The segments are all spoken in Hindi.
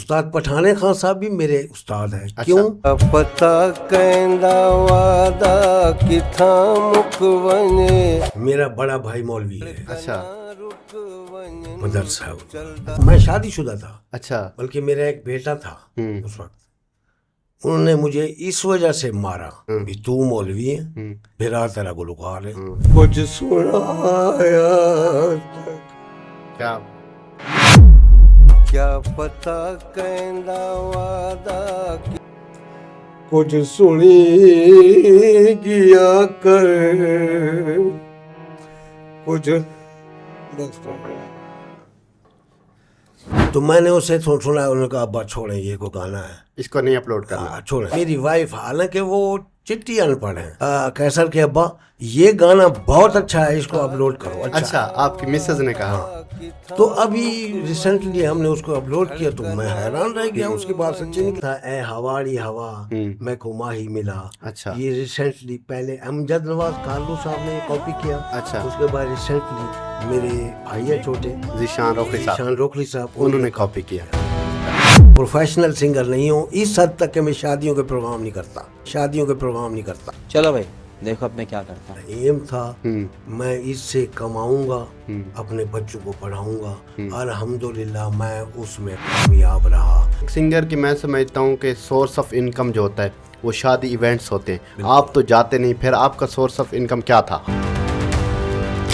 उस्ताद पठाने खान साहब भी मेरे उस्ताद हैं। अच्छा। क्यों? पता कहंदा वादा किथा मुकवने मेरा बड़ा भाई मौलवी है, अच्छा मदरसा है। मैं शादीशुदा था, अच्छा। बल्कि मेरा एक बेटा था हम्म। उस वक्त। उन्होंने मुझे इस वजह से मारा कि तू मौलवी है, फिर तेरा गुलकार है। कुछ सुनाया क्या क्या पता कहंदा वादा कुछ सुनी किया कर कुछ। तो मैंने उसे सुना, उन्होंने कहा अब्बा छोड़े, ये को गाना है, इसको नहीं अपलोड करना। हाँ छोड़े। मेरी वाइफ हालांकि वो चिट्ठी अनपढ़ है, कैसर के अब्बा ये गाना बहुत अच्छा है, इसको अपलोड करो। अच्छा, आपकी मिसेज ने कहा। तो अभी रिसेंटली हमने उसको अपलोड किया तो मैं हैरान रह गया, उसके बाद सच्ची नहीं था। ए हवाड़ी हवा मैं को माही मिला। अच्छा। ये रिसेंटली पहले अमजद नवाज कारलू साहब ने कॉपी किया। अच्छा। उसके बाद रिसेंटली मेरे भाई है छोटे जीशान रोखड़ी साहब, शान रोखली साहब, उन्होंने कॉपी किया। प्रोफेशनल सिंगर नहीं हूँ इस हद तक कि मैं शादियों के प्रोग्राम नहीं करता, शादियों के प्रोग्राम नहीं करता। चलो भाई देखो अब मैं क्या करता हूँ। एम था मैं इससे कमाऊंगा, अपने बच्चों को पढ़ाऊंगा, अल्हम्दुलिल्लाह मैं उसमें कामयाब रहा। सिंगर की मैं समझता हूँ कि सोर्स ऑफ इनकम जो होता है वो शादी इवेंट्स होते हैं। आप तो जाते नहीं, फिर आपका सोर्स ऑफ इनकम क्या था?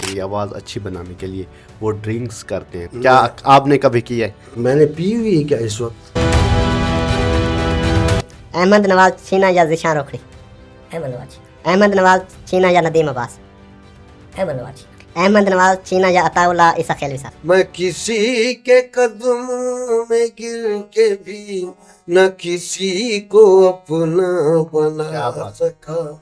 ये आवाज़ अच्छी बनाने के लिए वो ड्रिंक्स करते हैं, क्या आपने कभी किया है? मैंने पी हुई है क्या इस वक्त? अहमद नवाज छीना या ज़िशान रोखड़ी? अहमद नवाज छीना या नदीम अब्बास? अहमद नवाज छीना या अताउल्लाह ईसा खैलवी साहब? मैं किसी के कदमों में गिर के भी न किसी को अपना बना सका।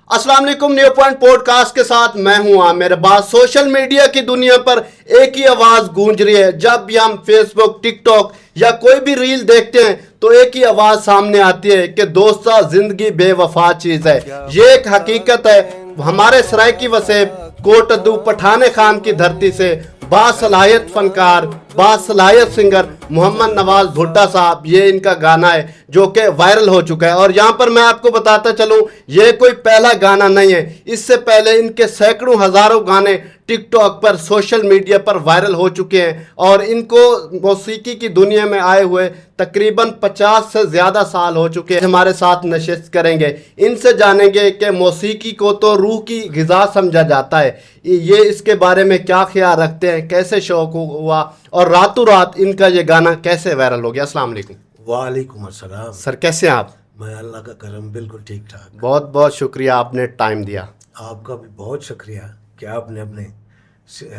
अस्सलाम वालेकुम, न्यू पॉइंट पॉडकास्ट के साथ मैं हूं आमिर। बात सोशल मीडिया की दुनिया पर एक ही आवाज़ गूंज रही है। जब भी हम फेसबुक, टिकटॉक या कोई भी रील देखते हैं तो एक ही आवाज़ सामने आती है कि दोस्ता जिंदगी बेवफा चीज़ है। ये एक हकीकत है। हमारे सरायकी वसेब कोटद्दू पठाने खान की धरती से बासलाहियत फनकार, बासलाहियत सिंगर मोहम्मद नवाज भुट्टा साहब, ये इनका गाना है जो कि वायरल हो चुका है। और यहाँ पर मैं आपको बताता चलूँ, ये कोई पहला गाना नहीं है। इससे पहले इनके सैकड़ों हज़ारों गाने टिकटॉक पर, सोशल मीडिया पर वायरल हो चुके हैं। और इनको मौसीकी की दुनिया में आए हुए तकरीबन 50 से ज़्यादा साल हो चुके हैं। हमारे साथ नशिस्त करेंगे, इनसे जानेंगे कि मौसीकी को तो रूह की ग़िज़ा समझा जाता है, ये इसके बारे में क्या ख्याल रखते हैं, कैसे शौक़ हुआ और रातों रात इनका ये गाना कैसे वायरल हो गया। अस्सलाम वालेकुम। वालेकुम अस्सलाम। सर कैसे हैं आप? मैं अल्लाह का करम बिल्कुल ठीक ठाक। बहुत बहुत शुक्रिया, आपने टाइम दिया। आपका भी बहुत शुक्रिया कि आपने अपने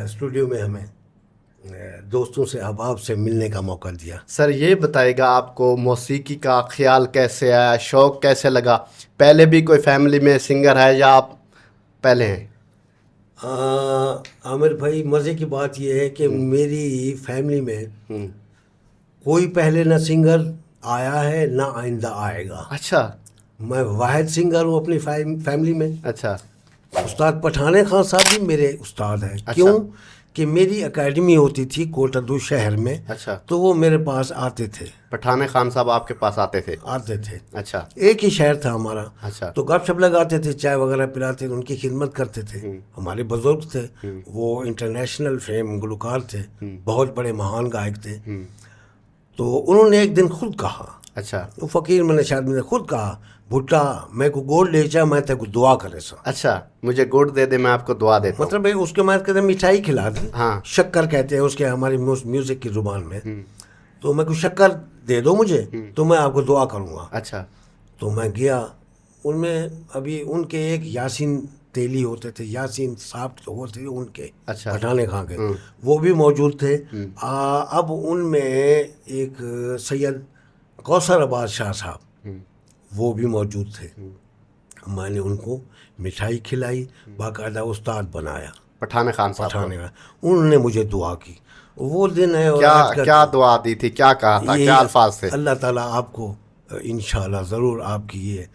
स्टूडियो में हमें दोस्तों से, अहबाब से मिलने का मौका दिया। सर ये बताइएगा, आपको मौसीकी का ख्याल कैसे आया, शौक़ कैसे लगा? पहले भी कोई फैमिली में सिंगर है या आप पहले हैं? आमिर भाई, मज़े की बात यह है कि मेरी फैमिली में कोई पहले ना सिंगर आया है ना आइंदा आएगा। अच्छा। मैं वाहिद सिंगर हूँ अपनी फैमिली में। अच्छा। उस्ताद पठाने खान साहब भी मेरे उस्ताद हैं। अच्छा। क्यों कि मेरी एकेडमी होती थी कोटद्दू शहर में। अच्छा। तो वो मेरे पास आते थे, पठाने खान साहब आपके पास आते थे? अच्छा। अच्छा। एक ही शहर था हमारा। अच्छा। तो गपशप लगाते थे, चाय वगैरह पिलाते थे, उनकी खिदमत करते थे। हमारे बुजुर्ग थे, वो इंटरनेशनल फेम गुलकार थे, बहुत बड़े महान गायक थे। तो उन्होंने एक दिन खुद कहा, अच्छा। वो फ़कीर मैंने शायद ने खुद कहा, भुट्टा मैं को गोड़ ले जा, मैं तेरे को दुआ करे सा। अच्छा, मुझे गुड़ दे दे, मैं आपको दुआ देता हूँ। मतलब भाई उसके बाद कहते मिठाई खिला दी। हाँ। शक्कर कहते हैं उसके हमारी म्यूजिक की जुबान में। तो मैं को शक्कर दे दो मुझे, तो मैं आपको दुआ करूँगा। अच्छा। तो मैं गया, उनमें अभी उनके एक यासीन तेली होते थे, यासीन साहब होते थे उनके। अच्छा। पठाने खां के वो भी मौजूद थे। अब उनमें एक सैयद कौसर अब्बास शाह साहब वो भी मौजूद थे। मैंने उनको मिठाई खिलाई, बाकायदा उस्ताद बनाया पठाने खान साहब पठाने का। उन्होंने मुझे दुआ की। वो दिन है। और क्या आज का क्या दुआ दी थी, क्या कहा था, क्या अल्फाज थे? अल्लाह ताला आपको इंशाल्लाह ज़रूर आपकी ये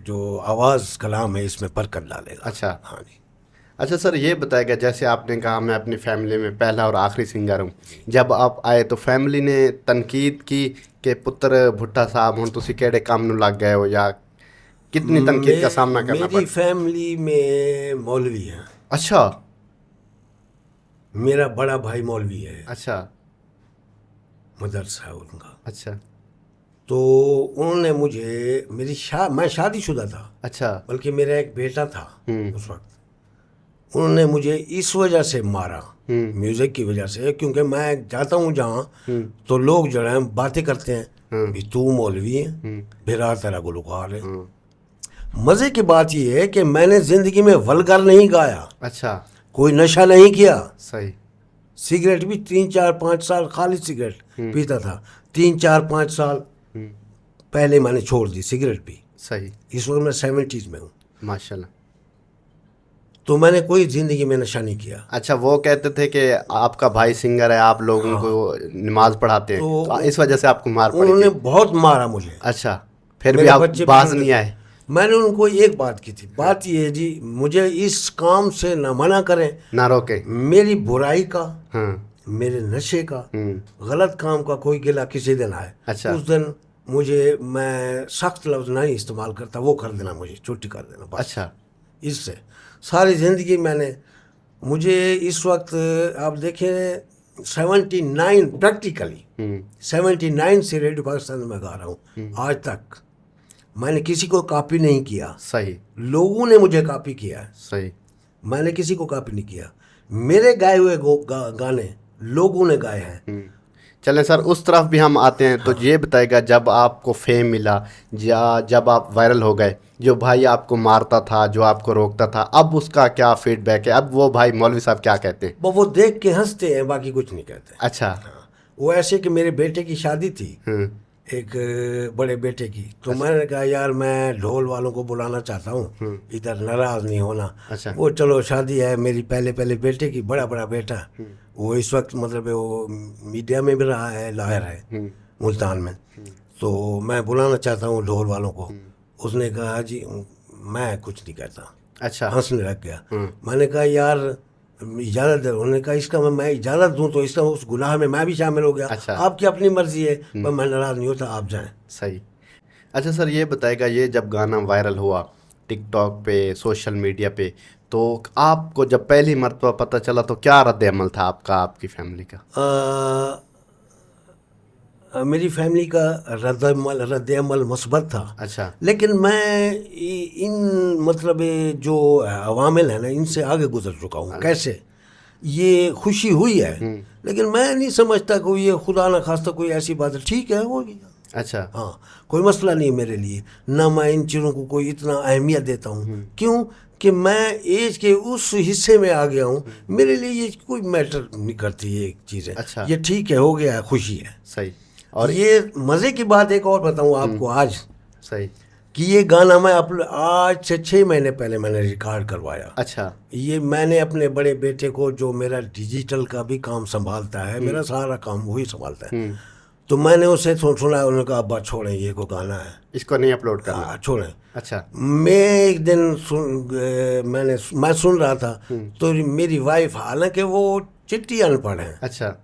जो आवाज़ कलाम है इसमें बरकत डालेगा। अच्छा। हाँ जी। अच्छा सर, ये बताएगा जैसे आपने कहा मैं अपनी फैमिली में पहला और आखिरी सिंगर हूँ, जब आप आए तो फैमिली ने तनकीद की कि पुत्र भुट्टा साहब हुण तुसी केड़े काम नूं लग गए हो, या कितनी तनकीद का सामना करना मेरी पड़ा? फैमिली में मौलवी है। अच्छा मेरा बड़ा भाई मौलवी है, अच्छा मदरसा है उनका। अच्छा तो उन्होंने मुझे मैं शादीशुदा था, अच्छा बल्कि मेरा एक बेटा था उस वक्त। उन्होंने मुझे इस वजह से मारा, म्यूजिक की वजह से, क्योंकि मैं जाता हूँ जहाँ तो लोग जो है बातें करते हैं भी तू मौलवी है, फिर तेरा गुलकार है। मज़े की बात यह है कि मैंने ज़िंदगी में वल्गर नहीं गाया, अच्छा कोई नशा नहीं किया। सही। सिगरेट भी 3-4-5 साल खाली सिगरेट पीता था, 3-4-5 साल पहले मैंने छोड़ दी सिगरेट भी। सही। इस वक्त मैं 70s में हूँ, माशाल्लाह। तो मैंने कोई ज़िंदगी में नशा नहीं किया। अच्छा, वो कहते थे कि आपका भाई सिंगर है, आप लोगों को नमाज पढ़ाते हैं, तो इस वजह से आपको मार पड़ी उन्होंने थी? बहुत मारा मुझे। अच्छा, फिर भी मेरे आप बच्चे बाज पसंद नहीं आए? मैंने उनको एक बात की थी, बात ये है जी, मुझे इस काम से न मना करें, ना रोके। मेरी बुराई का, हाँ। मेरे नशे का, गलत काम का कोई गिला किसी दिन आए, अच्छा। उस दिन मुझे, मैं सख्त लफ्ज़ नहीं इस्तेमाल करता, वो कर देना, मुझे छुट्टी कर देना बस। अच्छा। इससे सारी ज़िंदगी मैंने, मुझे इस वक्त आप देखें 79 प्रैक्टिकली 79 से रेडियो पाकिस्तान में गा रहा हूँ। आज तक मैंने किसी को कॉपी नहीं किया, सही। लोगों ने मुझे कॉपी किया है, सही। मैंने किसी को कॉपी नहीं किया। मेरे गाए हुए गाने लोगों ने गाए हैं। चलें सर, उस तरफ भी हम आते हैं। तो ये बताएगा, जब आपको फेम मिला या जब आप वायरल हो गए, जो भाई आपको मारता था, जो आपको रोकता था, अब उसका क्या फीडबैक है? अब वो भाई मौलवी साहब क्या कहते हैं? वो देख के हंसते हैं, बाकी कुछ नहीं कहते। अच्छा। वो ऐसे कि मेरे बेटे की शादी थी, एक बड़े बेटे की, तो मैंने कहा यार मैं ढोल वालों को बुलाना चाहता हूँ, इधर नाराज़ नहीं होना। अच्छा। वो चलो शादी है मेरी पहले बेटे की, बड़ा बेटा, वो इस वक्त मतलब वो मीडिया में भी रहा है, लायर है मुल्तान में, तो मैं बुलाना चाहता हूँ ढोल वालों को। उसने कहा जी मैं कुछ नहीं कहता। अच्छा। हंसने लग गया। मैंने कहा यार इजाज़त दे। उन्होंने कहा इसका मैं इजाज़त दूँ तो इसका उस गुनाह में मैं भी शामिल हो गया। अच्छा। आपकी अपनी मर्जी है, पर मैं नाराज़ नहीं होता, आप जाएं। सही। अच्छा सर, ये बताएगा, ये जब गाना वायरल हुआ टिकटॉक पे, सोशल मीडिया पे, तो आपको जब पहली मरतबा पता चला तो क्या रद्द अमल था आपका, आपकी फैमिली का? मेरी फैमिली का रद्द अमल मुस्बत था। अच्छा। लेकिन मैं इन मतलब जो अवामिल है ना, इनसे आगे गुजर चुका हूँ। कैसे? ये खुशी हुई है, लेकिन मैं नहीं समझता कि ये खुदा न खास्ता कोई ऐसी बात है, ठीक है हो गया। अच्छा। हाँ, कोई मसला नहीं मेरे लिए, ना मैं इन चीज़ों को कोई इतना अहमियत देता हूँ। क्यों कि मैं एज के उस हिस्से में आ गया हूँ, मेरे लिए ये कोई मैटर नहीं करती ये चीज़ें। अच्छा। ये ठीक है, हो गया है, खुशी है। सही। और ये मज़े की बात एक और बताऊँ आपको आज, सही। कि ये गाना मैं आज से 6 महीने पहले मैंने रिकॉर्ड करवाया। अच्छा। ये मैंने अपने बड़े बेटे को, जो मेरा डिजिटल का भी काम संभालता है, मेरा सारा काम वही संभालता है, तो मैंने उसे सुना, उन्होंने कहा अब्बा छोड़ें, ये को गाना है, इसको नहीं अपलोड करना। छोड़ें। अच्छा। मैं एक दिन मैं सुन रहा था, तो मेरी वाइफ, हालांकि वो चिट्ठी अनपढ़ है, अच्छा।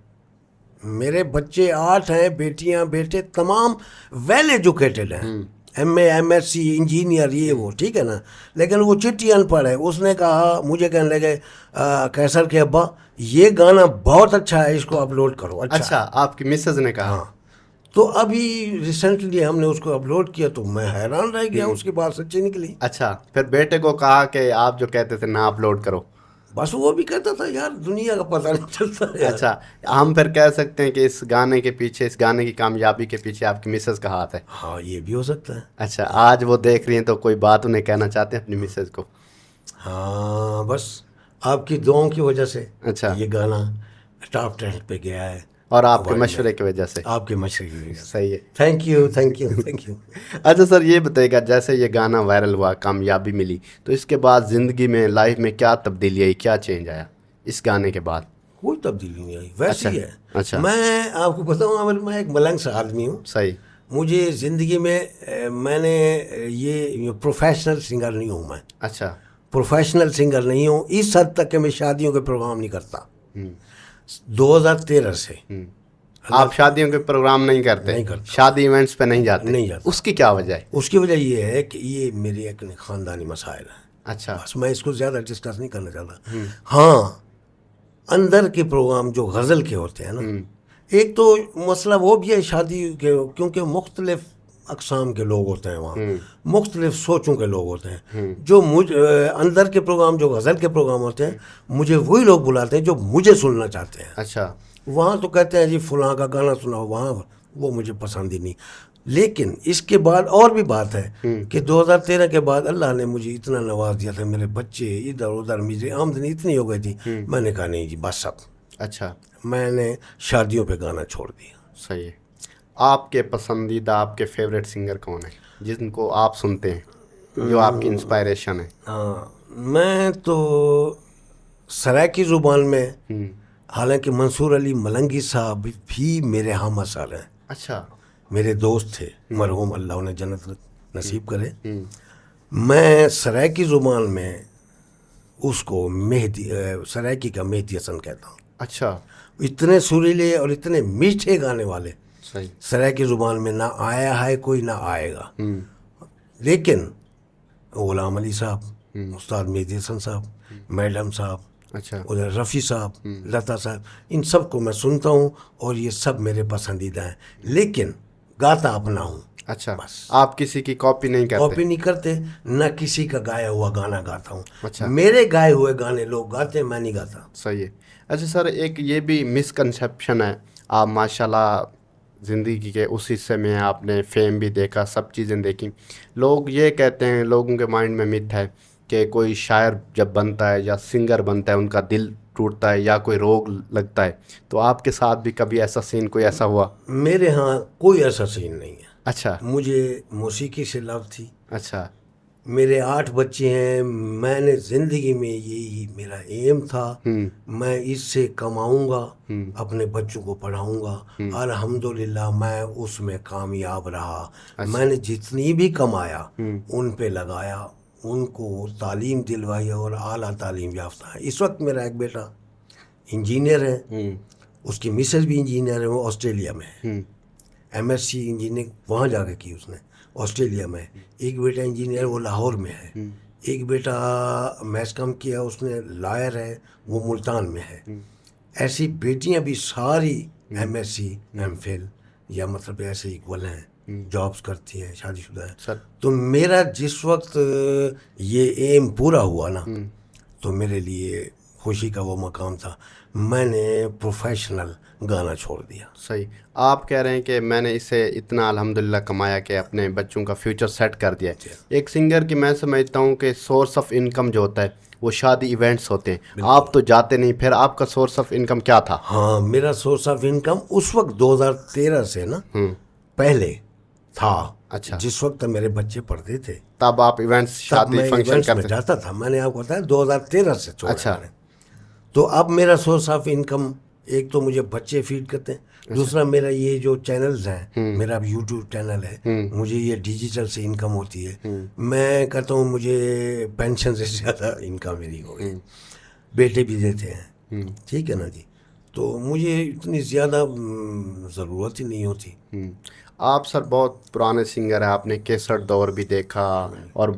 मेरे बच्चे 8 हैं, बेटियां बेटे तमाम वेल एजुकेटेड हैं, MA MSc इंजीनियर, ये वो, ठीक है ना, लेकिन वो चिट्ठी अनपढ़ है। उसने कहा, मुझे कहने लगे कैसर के अब्बा ये गाना बहुत अच्छा है, इसको अपलोड करो। अच्छा, आपकी मिसेज ने कहा? हाँ। तो अभी रिसेंटली हमने उसको अपलोड किया, तो मैं हैरान रह गया, उसकी बात सच्ची निकली। अच्छा, फिर बेटे को कहा कि आप जो कहते थे ना अपलोड करो? बस वो भी कहता था यार दुनिया का पता नहीं चलता यार। अच्छा, हम फिर कह सकते हैं कि इस गाने के पीछे, इस गाने की कामयाबी के पीछे आपकी मिसेज का हाथ है? हाँ, ये भी हो सकता है। अच्छा, आज वो देख रही हैं तो कोई बात उन्हें कहना चाहते हैं अपनी मिसेज को? हाँ, बस आपकी दुआओं की वजह से अच्छा। ये गाना टॉप 10 पे गया है, और आपके मशवरे की वजह से? आपके मशवरे की वजह से। सही है। Thank you thank you thank you. अच्छा सर, ये बताइएगा, जैसे ये गाना वायरल हुआ, कामयाबी मिली, तो इसके बाद ज़िंदगी में, लाइफ में क्या तब्दीली आई, क्या चेंज आया इस गाने के बाद? कोई तब्दीली नहीं आई, वैसी अच्छा। है। अच्छा। मैं आपको बताऊँ अमर, मैं एक मलंग सा आदमी हूँ। सही। मुझे ज़िंदगी में मैंने ये प्रोफेशनल सिंगर नहीं हूँ मैं। अच्छा। प्रोफेशनल सिंगर नहीं हूँ इस हद तक कि मैं शादियों के प्रोग्राम नहीं करता। 2013 से आप शादियों के प्रोग्राम नहीं करते? नहीं करता। शादी इवेंट्स पे नहीं जाते? नहीं जाता। उसकी क्या वजह है? उसकी वजह ये है कि ये मेरे एक ख़ानदानी मसाइल है। अच्छा। बस मैं इसको ज़्यादा डिस्कस नहीं करना चाहता। हाँ, अंदर के प्रोग्राम जो गज़ल के होते हैं ना, एक तो मसला वो भी है शादी के, क्योंकि मुख्तलिफ अक़साम के लोग होते हैं वहाँ, मुख्तलिफ सोचों के लोग होते हैं। जो अंदर के प्रोग्राम जो गज़ल के प्रोग्राम होते हैं, मुझे वही लोग बुलाते हैं जो मुझे सुनना चाहते हैं। अच्छा। वहाँ तो कहते हैं जी फलां का गाना सुनाओ, वहाँ वो मुझे पसंद ही नहीं। लेकिन इसके बाद और भी बात है कि 2013 के बाद अल्लाह ने मुझे इतना नवाज दिया था, मेरे बच्चे इधर उधर, मुझे आमदनी इतनी हो गई थी, मैंने कहा नहीं जी बस अब अच्छा। मैंने शादियों पे गाना छोड़ दिया। सही है। आपके पसंदीदा, आपके फेवरेट सिंगर कौन है जिनको आप सुनते हैं, जो आपकी इंस्पायरेशन है? हाँ, मैं तो सराइकी ज़ुबान में, हालांकि मंसूर अली मलंगी साहब भी मेरे हम असर हैं। अच्छा। मेरे दोस्त थे, मरहूम, अल्लाह उन्हें जन्नत नसीब करे। मैं सराइकी ज़ुबान में उसको मेहदी, सराइकी का मेहदी हसन कहता हूँ। अच्छा। इतने सुरीले और इतने मीठे गाने वाले सही। सराइकी ज़ुबान में ना आया है कोई, ना आएगा। लेकिन गुलाम अली साहब, उस्ताद मेहदी हसन साहब, मैडम साहब, अच्छा। उधर रफ़ी साहब, लता साहब, इन सब को मैं सुनता हूँ और ये सब मेरे पसंदीदा हैं, लेकिन गाता अपना हूँ। अच्छा। बस। आप किसी की कॉपी नहीं करते? कॉपी नहीं करते, न किसी का गाया हुआ गाना गाता हूँ। अच्छा। मेरे गाए हुए गाने लोग गाते हैं, मैं नहीं गाता। सही है। अच्छा सर, एक ये भी मिसकंसेप्शन है, आप माशाल्लाह ज़िंदगी के उस हिस्से में हैं, आपने फेम भी देखा, सब चीज़ें देखी। लोग ये कहते हैं, लोगों के माइंड में मिथ है कि कोई शायर जब बनता है या सिंगर बनता है उनका दिल टूटता है या कोई रोग लगता है, तो आपके साथ भी कभी ऐसा सीन कोई ऐसा हुआ? मेरे यहाँ कोई ऐसा सीन नहीं है। अच्छा। मुझे मौसीकी से लव थी। अच्छा। मेरे 8 बच्चे हैं। मैंने ज़िंदगी में यही मेरा एम था, मैं इससे कमाऊंगा, अपने बच्चों को पढ़ाऊंगा। अल्हम्दुलिल्लाह मैं उसमें कामयाब रहा। अच्छा। मैंने जितनी भी कमाया उन पे लगाया, उनको तालीम दिलवाई और आला तालीम याफ्ता है। इस वक्त मेरा एक बेटा इंजीनियर है, उसकी मिसेज भी इंजीनियर है, वो ऑस्ट्रेलिया में है। MSc इंजीनियरिंग वहाँ जाके की उसने, ऑस्ट्रेलिया में। एक बेटा इंजीनियर, वो लाहौर में है। एक बेटा मैथ्स कम किया उसने, लॉयर है, वो मुल्तान में है। ऐसी बेटियां भी सारी MSc MPhil या मतलब ऐसे इक्वल हैं, जॉब्स करती हैं, शादीशुदा है। सर। तो मेरा जिस वक्त ये एम पूरा हुआ ना, तो मेरे लिए खुशी का वो मकाम था, मैंने प्रोफेशनल गाना छोड़ दिया। सही। आप कह रहे हैं कि मैंने इससे इतना अल्हम्दुलिल्लाह कमाया कि अपने बच्चों का फ्यूचर सेट कर दिया। एक सिंगर की मैं समझता हूँ कि सोर्स ऑफ इनकम जो होता है वो शादी इवेंट्स होते हैं, आप तो जाते नहीं, फिर आपका सोर्स ऑफ इनकम क्या था? हाँ, मेरा सोर्स ऑफ इनकम उस वक्त 2013 से ना पहले था। अच्छा। जिस वक्त मेरे बच्चे पढ़ते थे तब आप इवेंट्स, तब शादी, मैं फंक्शन इवेंट्स में करते? जाता था। मैंने आपको बताया 2013 से छोड़ा अच्छा। मैंने। तो अब मेरा सोर्स ऑफ इनकम, एक तो मुझे बच्चे फीड करते हैं, दूसरा मेरा ये जो चैनल्स हैं, मेरा अब यूट्यूब चैनल है, मुझे ये डिजिटल से इनकम होती है। मैं कहता हूँ मुझे पेंशन से ज़्यादा इनकम मेरी हो गई। बेटे भी देते हैं, ठीक है ना जी। तो मुझे इतनी ज़्यादा ज़रूरत ही नहीं होती। आप सर बहुत पुराने सिंगर हैं, आपने केसर दौर भी देखा और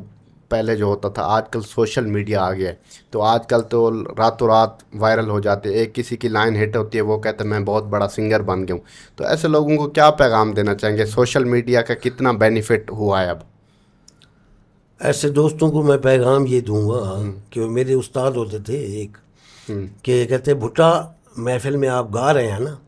पहले जो होता था, आजकल सोशल मीडिया आ गया है, तो आजकल तो रातों रात वायरल हो जाते हैं। एक किसी की लाइन हिट होती है, वो कहते हैं मैं बहुत बड़ा सिंगर बन गया हूँ। तो ऐसे लोगों को क्या पैगाम देना चाहेंगे, सोशल मीडिया का कितना बेनिफिट हुआ है अब? ऐसे दोस्तों को मैं पैगाम ये दूंगा कि मेरे उस्ताद होते थे एक, कि कहते भुट्टा महफिल में आप गा रहे हैं ना,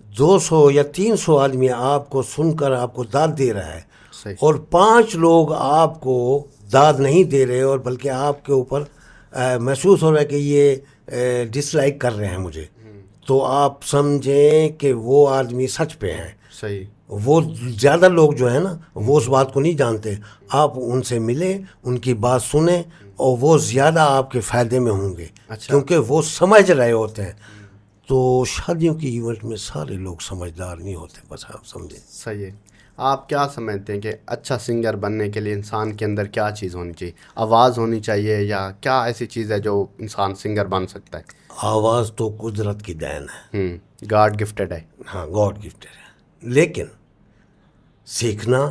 200 या 300 आदमी आपको सुनकर आपको दाद दे रहा है, सही। और 5 लोग आपको दाद नहीं दे रहे, और बल्कि आपके ऊपर महसूस हो रहा है कि ये डिसलाइक कर रहे हैं मुझे, तो आप समझें कि वो आदमी सच पे हैं। सही। वो ज़्यादा लोग जो है ना, वो उस बात को नहीं जानते। आप उनसे मिलें, उनकी बात सुने, और वो ज़्यादा आपके फ़ायदे में होंगे। अच्छा। क्योंकि वो समझ रहे होते हैं। तो शादियों की इवेंट में सारे लोग समझदार नहीं होते, बस आप समझें। सही है। आप क्या समझते हैं कि अच्छा सिंगर बनने के लिए इंसान के अंदर क्या चीज़ होनी चाहिए? आवाज़ होनी चाहिए या क्या ऐसी चीज़ है जो इंसान सिंगर बन सकता है? आवाज़ तो कुदरत की देन है, गॉड गिफ्टेड है। हाँ गॉड गिफ्टेड है, लेकिन सीखना,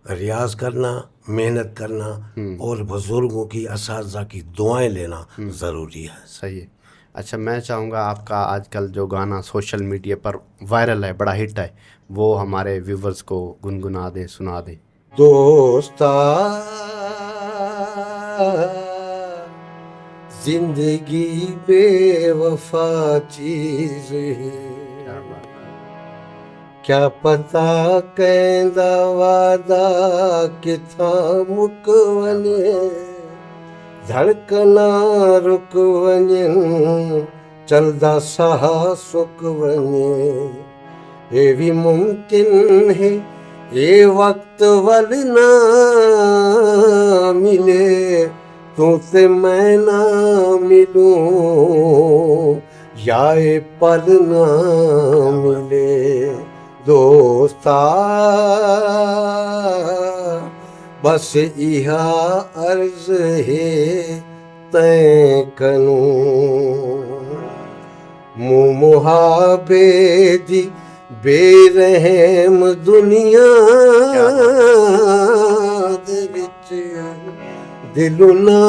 रियाज करना, मेहनत करना और बुजुर्गों की असातिज़ा की दुआएं लेना ज़रूरी है। सही है। अच्छा, मैं चाहूँगा आपका आजकल जो गाना सोशल मीडिया पर वायरल है, बड़ा हिट है, वो हमारे व्यूवर्स को गुनगुना दें, सुना दें। दोस्ता जिंदगी बेवफा चीज है, क्या पता कहंदा वादा किथा मुक वञे, धड़कना रुक वञनि चलदा साह सुक वञे, ये भी मुमकिन है ये वक्त वल ना मिले, तुमसे मैं ना मिलूं या ये पल ना मिले। दोस्ता बस इहा अर्ज है तैं कनू, मुँह मुहाबे दी बेरहम दुनिया दे विच दिल ना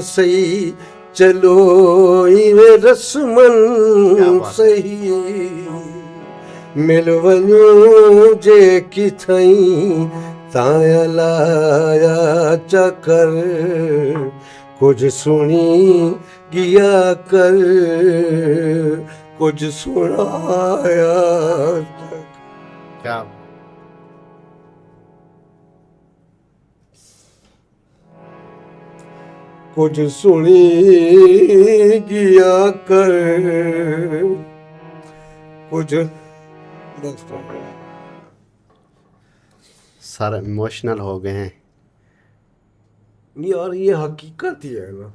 सही चलो इवें रस्मन सही, मिल वञो जे किथई ताया लाया चकर, कुछ सुनी गिया कर कुछ सुनाया तक। क्या कुछ सुनी गिया कर कुछ। सर इमोशनल हो गए हैं यार, ये हकीकत ही है ना,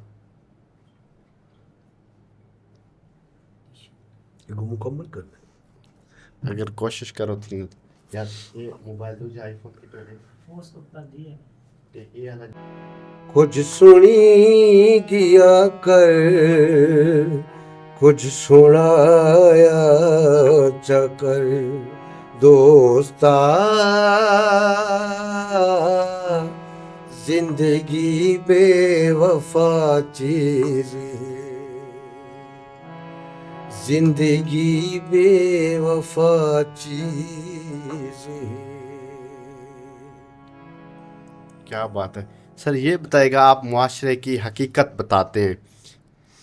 इसको मुकम्मल करना। अगर कोशिश करो थी यार, ये मोबाइल दो आईफोन की कुछ सुनी गिया कर कुछ सुनाया चकर, दोस्ता जिंदगी बेवफा चीज है, जिंदगी बेवफा चीज है। क्या बात है सर। ये बताएगा, आप मुआशरे की हकीकत बताते हैं,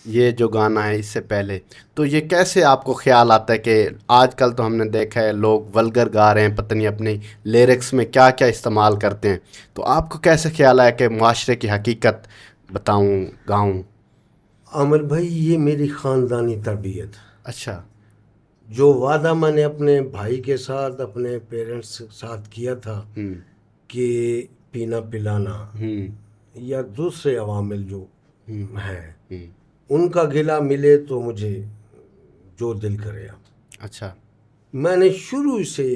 ये जो गाना है इससे पहले, तो ये कैसे आपको ख्याल आता है कि आजकल तो हमने देखा है लोग वल्गर गा रहे हैं, पता नहीं अपनी लिरिक्स में क्या क्या इस्तेमाल करते हैं, तो आपको कैसे ख्याल आया कि मुआशरे की हकीकत बताऊं, गाऊं? आमिर भाई, ये मेरी ख़ानदानी तरबियत। अच्छा। जो वादा मैंने अपने भाई के साथ, अपने पेरेंट्स के साथ किया था कि पीना पिलाना या दूसरे अवामिल जो हैं, उनका गिला मिले तो मुझे जो दिल करे। अच्छा। मैंने शुरू से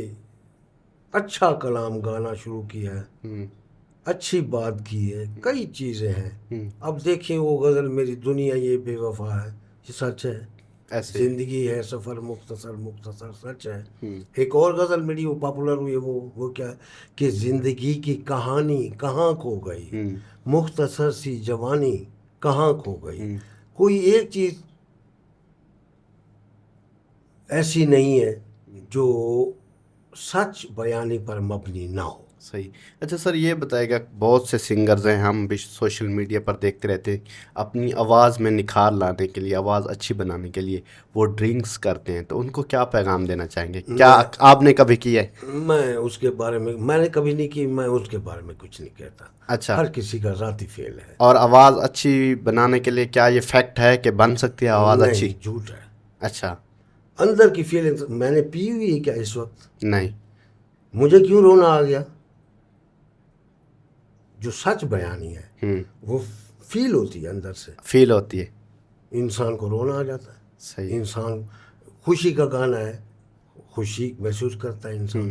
अच्छा कलाम गाना शुरू किया है, अच्छी बात की है, कई चीज़ें हैं। अब देखिए वो गज़ल मेरी दुनिया ये बेवफा है, ये सच है। ऐसे जिंदगी है सफ़र मुख्तसर मुख्तसर, सच है। एक और गज़ल मेरी वो पॉपुलर हुई है, वो क्या है कि ज़िंदगी की कहानी कहाँ खो गई, मुख्तसर सी जवानी कहाँ खो गई। कोई एक चीज़ ऐसी नहीं है जो सच बयानी पर मबनी ना हो। सही। अच्छा सर, ये बताएगा, बहुत से सिंगर्स हैं, हम भी सोशल मीडिया पर देखते रहते हैं, अपनी आवाज़ में निखार लाने के लिए, आवाज़ अच्छी बनाने के लिए वो ड्रिंक्स करते हैं, तो उनको क्या पैगाम देना चाहेंगे? क्या आपने कभी किया है? मैं उसके बारे में, मैंने कभी नहीं की, मैं उसके बारे में कुछ नहीं कहता। अच्छा। हर किसी का ज़ाती फेल है। और आवाज़ अच्छी बनाने के लिए क्या ये फैक्ट है कि बन सकती है आवाज़ अच्छी? झूठ है। अच्छा। अंदर की फीलिंग मैंने पी हुई है क्या इस वक्त? नहीं। मुझे क्यों रोना आ गया? जो सच बयानी है वो फील होती है, अंदर से फील होती है, इंसान को रोना आ जाता है। सही। इंसान खुशी का गाना है, खुशी महसूस करता है इंसान।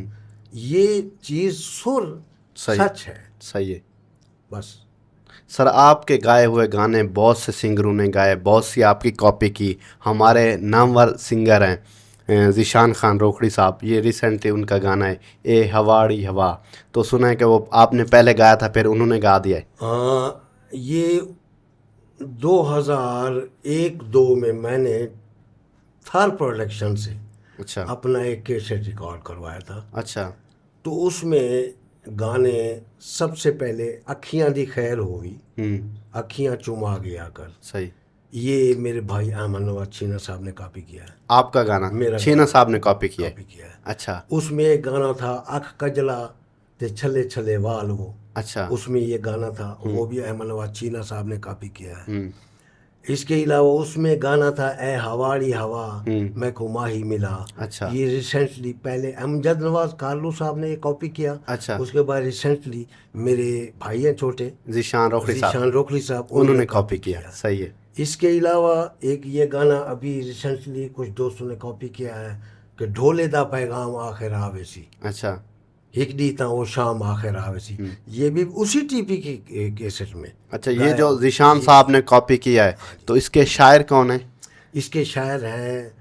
ये चीज़ सुर सही। सच है सही है। बस। सर आपके गाए हुए गाने बहुत से सिंगरों ने गाए, बहुत सी आपकी कॉपी की। हमारे नामवर सिंगर हैं ज़ीशान खान रोखड़ी साहब, ये रिसेंटली उनका गाना है ए हवाड़ी हवा, तो सुना है कि वो आपने पहले गाया था फिर उन्होंने गा दिया है। ये 2001-2 में मैंने थार प्रोडक्शन से अच्छा अपना एक कैसेट रिकॉर्ड करवाया था। अच्छा तो उसमें गाने सबसे पहले अखियां दी खैर होगी, अखियां चुमा गया कर, सही। ये मेरे भाई अहमद नवाज छीना साहब ने कॉपी किया है। आपका गाना मेरा छीना गाना साहब ने कॉपी किया है। कॉपी किया है। अच्छा उसमें एक गाना था अख कजला ते छले छले वाल, वो अच्छा। उसमें ये गाना था, वो भी अहमद नवाज छीना साहब ने कॉपी किया है। हम्म इसके अलावा उसमें गाना था ए हवाड़ी हवा मैं को माही मिला, अच्छा ये रिसेंटली पहले अमजद नवाज कारलू साहब ने ये कॉपी किया। अच्छा। उसके बाद रिसेंटली मेरे भाई हैं छोटे ज़ीशान रोखड़ी ज़ीशान साहब, रोखली साहब, उन्होंने कॉपी किया। सही है। इसके अलावा एक ये गाना अभी रिसेंटली कुछ दोस्तों ने कॉपी किया है कि ढोले दा पैगाम आखिर आवे सी, अच्छा हिकड़ी ता वो शाम आखिर आवे सी, ये भी उसी टीपी की कैसेट में। अच्छा। ये जो ज़ीशान साहब ने कॉपी किया है, तो इसके शायर कौन है? इसके शायर हैं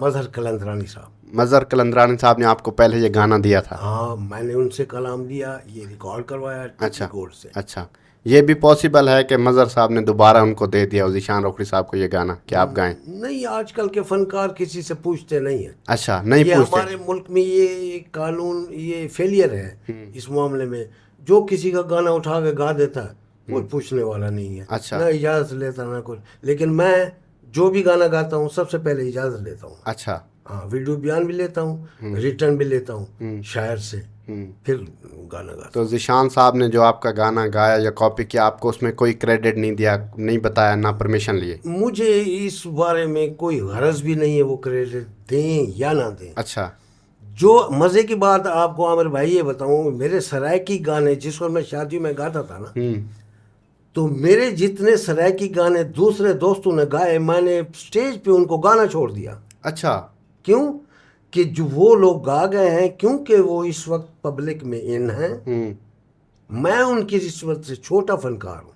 मजहर कलंदरानी साहब। मज़हर कलंदरानी साहब ने आपको पहले ये गाना दिया था? हाँ, मैंने उनसे कलाम लिया, ये रिकॉर्ड करवाया अच्छा कोड से। अच्छा। ये भी पॉसिबल है कि मज़हर साहब ने दोबारा उनको दे दिया ज़ीशान रोखड़ी साहब को ये गाना कि आप गाएं? नहीं, आजकल के फनकार किसी से पूछते नहीं है। अच्छा, नहीं ये पूछते। हमारे मुल्क में ये कानून ये फेलियर है इस मामले में। जो किसी का गाना उठा के गा देता है कोई पूछने वाला नहीं है। अच्छा। ना इजाज़त लेता ना कुछ। लेकिन मैं जो भी गाना गाता हूँ सबसे पहले इजाज़त लेता हूँ। अच्छा। हाँ, वीडियो बयान भी लेता हूँ, रिटर्न भी लेता हूँ शायर से, फिर गाना गाता तो ज़ीशान साहब ने जो आपका गाना गाया या कॉपी किया, आपको उसमें कोई क्रेडिट नहीं दिया, नहीं बताया, ना परमिशन लिए? हूँ। मुझे इस बारे में कोई गरज भी नहीं है वो क्रेडिट दें या ना दें। अच्छा जो मज़े की बात आपको आमिर भाई ये बताऊँ, मेरे सरायकी गाने जिस वक्त मैं शादियों में गाता था ना, तो मेरे जितने सरायकी गाने दूसरे दोस्तों ने गाए, मैंने स्टेज पे उनको गाना छोड़ दिया। अच्छा। क्यों? कि जो वो लोग गा गए हैं, क्योंकि वो इस वक्त पब्लिक में इन हैं, मैं उनकी रिश्वत से छोटा फनकार हूँ।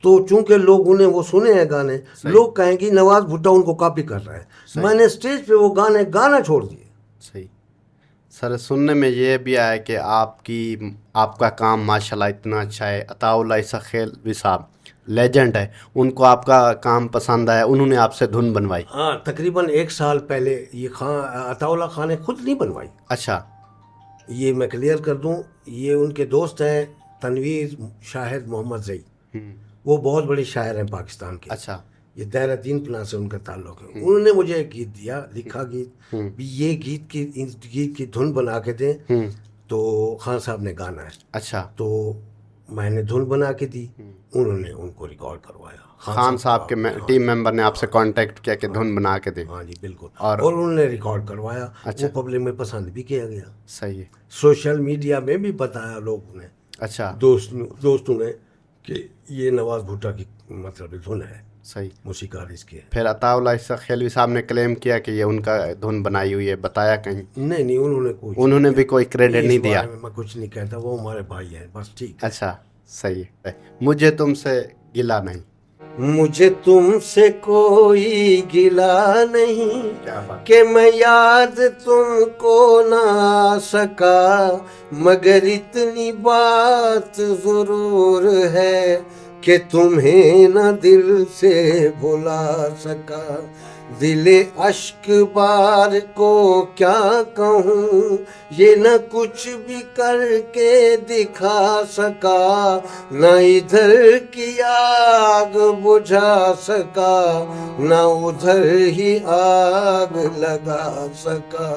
तो चूंकि लोग उन्हें वो सुने हैं गाने, लोग कहेंगे नवाज भुट्टो उनको कॉपी कर रहा है। मैंने स्टेज पे वो गाने गाना छोड़ दिए। सही। सर सुनने में ये भी आया कि आपका काम माशाल्लाह इतना अच्छा है। अताउल्लाह ईसा खेलवी साहब लेजेंड है, उनको आपका काम पसंद आया, उन्होंने आपसे धुन बनवाई? हाँ, तकरीबन 1 साल पहले ये अताउल्लाह खान ने खुद नहीं बनवाई। अच्छा। ये मैं क्लियर कर दूं, ये उनके दोस्त हैं तनवीर शाहिद मोहम्मद जई, वो बहुत बड़े शायर हैं पाकिस्तान के। अच्छा। ये दैरादीन पना से उनका ताल्लुक है। उन्होंने मुझे एक गीत दिया, लिखा गीत, भी ये गीत की धुन बना के दें, तो खान साहब ने गाना है। अच्छा। तो मैंने धुन बना के दी, उन्होंने उनको रिकॉर्ड करवाया। खान साहब के टीम मेंबर ने आपसे कांटेक्ट किया कि धुन बना के दे? हाँ जी, बिल्कुल। और उन्होंने रिकॉर्ड करवाया। अच्छा। वो पब्लिक में पसंद भी किया गया। सही है। सोशल मीडिया में भी बताया लोगों ने, अच्छा। दोस्तों ने, कि ये नवाज भुट्टो की मतलब धुन है, सही। मौसीकार इसके है। फिर अताउल्लाह ईसा खेलवी साहब ने क्लेम किया कि ये उनका धुन बनाई हुई है, बताया कहीं? नहीं, उन्होंने भी कोई क्रेडिट नहीं दिया? मैं कुछ नहीं कहता, वो हमारे भाई हैं बस। ठीक। अच्छा, सही है। मुझे तुमसे गिला नहीं। मुझे तुमसे कोई गिला नहीं कि मैं याद तुमको ना आ सका, मगर इतनी बात जरूर है कि तुम्हें ना दिल से भुला सका। दिले अश्क बार को क्या कहूँ, ये न कुछ भी करके दिखा सका, न इधर की आग बुझा सका, न उधर ही आग लगा सका।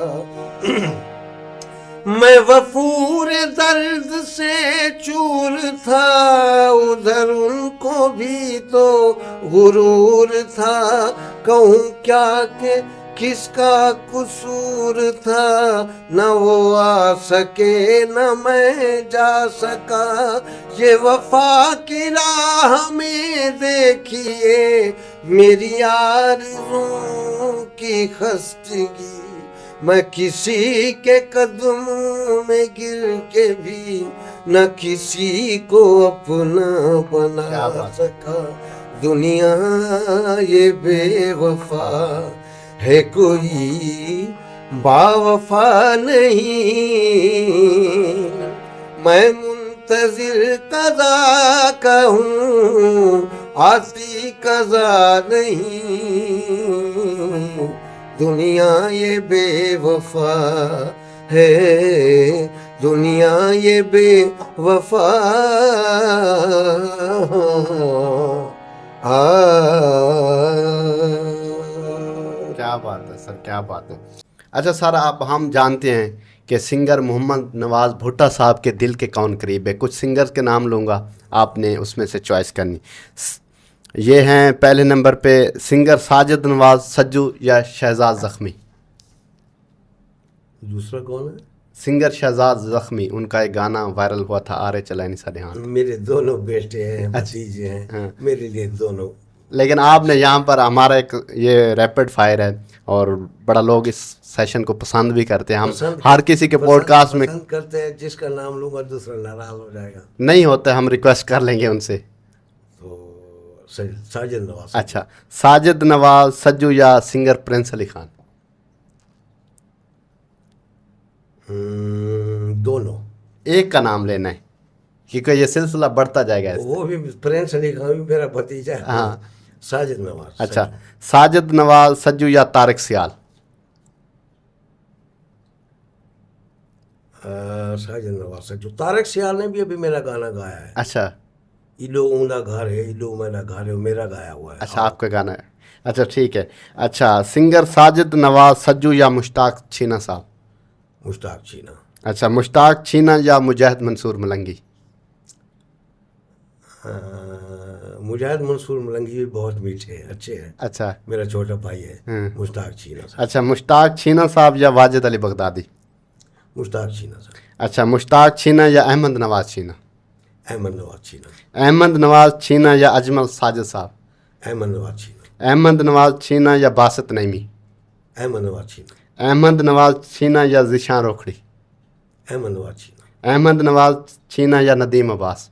मैं वफूर दर्द से चूर था, उधर उनको भी तो गुरूर था। कहूँ क्या के किसका कसूर था, न वो आ सके न मैं जा सका। ये वफा की राह में देखिए मेरी आरज़ू की खस्तगी, मैं किसी के कदमों में गिर के भी न किसी को अपना क्या बना बात। सका। दुनिया ये बेवफा है, कोई बावफा नहीं। मैं मुंतजिर कज़ा का हूँ, आती कज़ा नहीं। दुनिया ये बेवफा है, दुनिया ये बेवफा। क्या बात है सर, क्या बात है। अच्छा सर, अब हम जानते हैं कि सिंगर मोहम्मद नवाज भुट्टो साहब के दिल के कौन करीब है। कुछ सिंगर्स के नाम लूँगा, आपने उसमें से चॉइस करनी। ये हैं पहले नंबर पे सिंगर साजिद नवाज सज्जू या शहजाद ज़ख्मी। दूसरा कौन है? सिंगर शहजाद ज़ख्मी, उनका एक गाना वायरल हुआ था, आ रहे चलाए नहीं सारे हाथ। मेरे दोनों बेटे हैं, भतीजे हैं, हाँ। मेरे लिए दोनों। लेकिन आपने यहाँ पर, हमारा एक ये रैपिड फायर है और बड़ा लोग इस सेशन को पसंद भी करते हैं। हम पसंद हर किसी के पॉडकास्ट में पसंद करते हैं। जिसका नाम लूंगा दूसरा नाराज हो जाएगा, नहीं होता, हम रिक्वेस्ट कर लेंगे उनसे। तो साजिद नवाज। अच्छा, साजिद नवाज सज्जू या सिंगर प्रिंस अली खान। दोनों। एक का नाम लेना है क्योंकि ये सिलसिला बढ़ता जाएगा इससे। वो भी प्रिंस अली खान भी मेरा भतीजा है। हाँ। साजिद नवाज। अच्छा, साजिद नवाज सज्जू या तारिक सियाल। साजिद नवाज सज्जू। तारिक सियाल ने भी अभी मेरा गाना गाया है। अच्छा इलो ऊंदा घर है, इलो मेरा घर है, मेरा गाया हुआ है। अच्छा, आपका गाना है। अच्छा ठीक है। अच्छा, सिंगर साजिद नवाज सज्जू या मुश्ताक छीना साहब। मुश्ताक छीना। अच्छा, मुश्ताक छीना या मुजाहिद मंसूर मलंगी। मुजाहिद मंसूर मलंगी भी बहुत मीठे हैं, अच्छे हैं। अच्छा। मेरा छोटा भाई है मुश्ताक छीना साहब। अच्छा, मुश्ताक छीना साहब या वाजिद अली बगदादी। मुश्ताक छीना साहब। अच्छा, मुश्ताक छीना या अहमद नवाज छीना। अहमद नवाज छीना। अहमद नवाज छीना या अजमल साजिद साहब। अहमद नवाज छीना। अहमद नवाज छीना या बासित नईमी। अहमद नवाज छीना। अहमद नवाज छीना या ज़िशान रोखड़ी। अहमद नवाज छीना। अहमद नवाज छीना या नदीम अब्बास।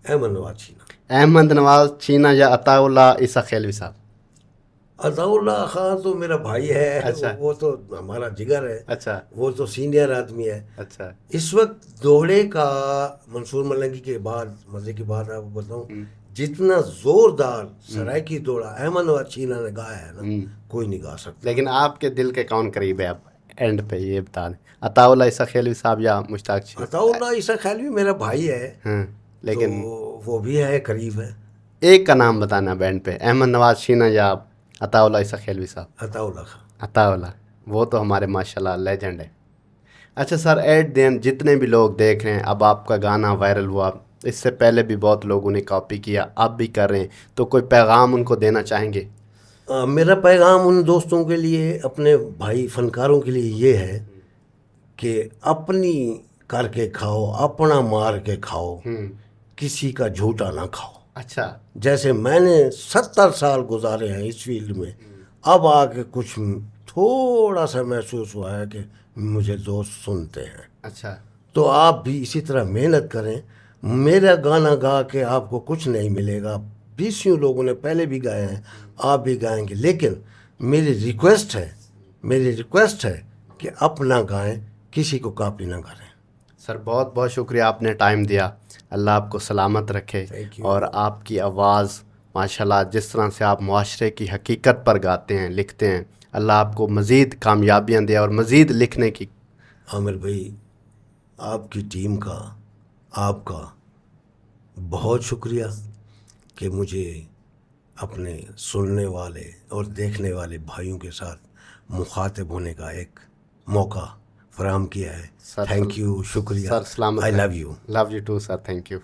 अहमद नवाज छीना। अहमद नवाज छीना या अताउल्ला ईसा खैलवी साहब। अताउल्ला खान तो मेरा भाई है। अच्छा। वो तो हमारा जिगर है। अच्छा वो तो सीनियर आदमी है। अच्छा। इस वक्त दोहरे का मंसूर मलंगी के बाद, मजे की बात आपको बताऊं, जितना जोरदार सरायकी दौड़ा अहमद नवाज छीना ने गाया है ना, कोई नहीं गा सकता। लेकिन आपके दिल के कौन करीब है, आप एंड पे ये बता दें। अताउल्ला ईसा खैलवी साहब या मुश्ताक छीना। अताउल्ला ईसा खैलवी मेरा भाई है। हाँ, लेकिन तो वो भी है, करीब है। एक का नाम बताना बैंड पे, अहमद नवाज छीना या अताउल्ला ईसा खैलवी साहब। अताउल्ला खान। अताउल्ला, वो तो हमारे माशाल्लाह लेजेंड है। अच्छा सर, एट दिन जितने भी लोग देख रहे हैं, अब आपका गाना वायरल हुआ, इससे पहले भी बहुत लोगों ने कॉपी किया, आप भी कर रहे हैं, तो कोई पैगाम उनको देना चाहेंगे? मेरा पैगाम उन दोस्तों के लिए, अपने भाई फनकारों के लिए ये है कि अपनी करके खाओ, अपना मार के खाओ, किसी का झूठा ना खाओ। अच्छा। जैसे मैंने 70 साल गुजारे हैं इस फील्ड में, अब आके कुछ थोड़ा सा महसूस हुआ है कि मुझे दोस्त सुनते हैं। अच्छा। तो आप भी इसी तरह मेहनत करें। मेरा गाना गा के आपको कुछ नहीं मिलेगा, 20 लोगों ने पहले भी गाए हैं, आप भी गाएंगे, लेकिन मेरी रिक्वेस्ट है कि अपना गाएं, किसी को कॉपी ना करें। सर बहुत बहुत शुक्रिया, आपने टाइम दिया। अल्लाह आपको सलामत रखे। Thank you. और आपकी आवाज़ माशाल्लाह, जिस तरह से आप मुआशरे की हकीकत पर गाते हैं, लिखते हैं, अल्लाह आपको मज़ीद कामयाबियाँ दे और मज़ीद लिखने की। आमिर भाई, आपकी टीम का, आपका बहुत शुक्रिया कि मुझे अपने सुनने वाले और देखने वाले भाइयों के साथ मुखातिब होने का एक मौका फराहम किया है। सर, थैंक यू, शुक्रिया। सर सलामत आई रहें। Love you. Love you too sir, thank you.